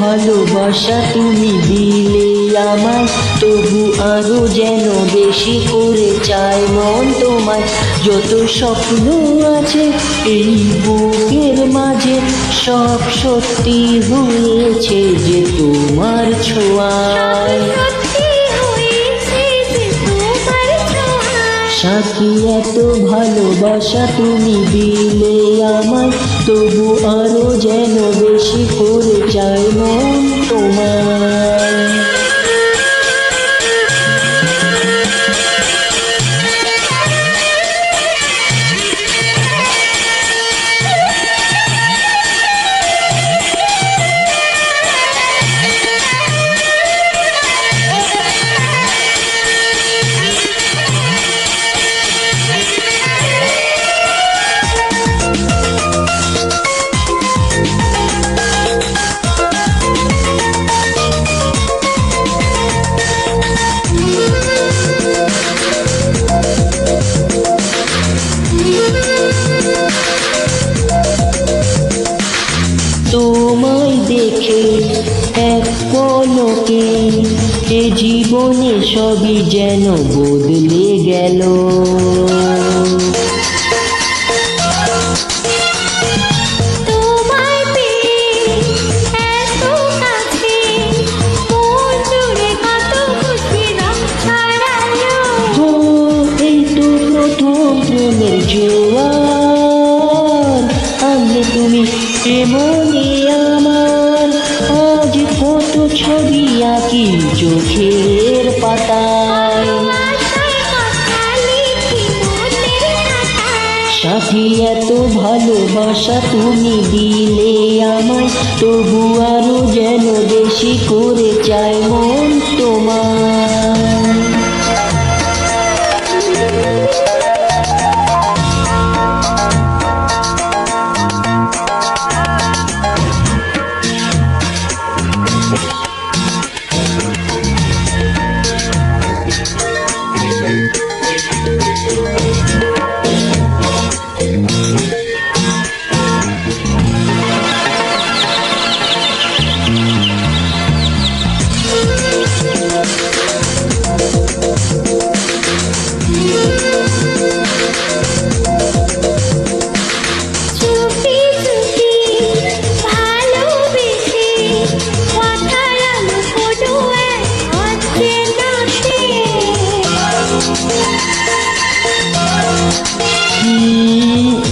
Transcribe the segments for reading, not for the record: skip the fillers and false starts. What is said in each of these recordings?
ভালোবাসা তুমি দিলে আমায়, তবু আরো যেন বেশি করে চাই মন তোমায়। যত স্বপ্ন আছে এই বুকের মাঝে, সব সত্যি হয়েছে যে তোমার ছোঁয়ায়। সাথী এত ভালোবাসা তুমি দিলে আমায়, তবু আরো যেন বেশি করে চাই মন তোমায়। তোমায় দেখে এক পলকে এ জীবনে সবই যেন বদলে গেল। এই তো প্রথম প্রেমের জোয়ার আনলে তুমি মনে আমার। আজ কত ছবি আঁকি চোখের পাতায়। সাথী এত ভালোবাসা তুমি দিলে আমায়, তবু আরো যেন বেশি করে চাই মন তোমার।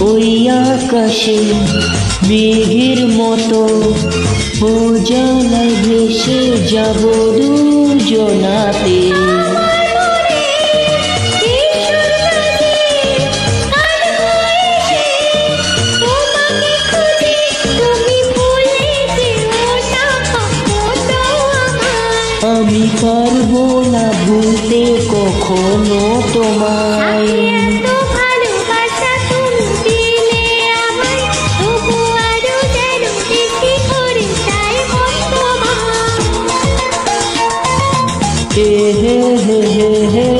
ওই আকাশে মেঘের মতো ও জানায় ভেসে যাব দুজনাতে। আমি পারবো না ভুলতে কখনো তোমায়। হে হে হে হে হে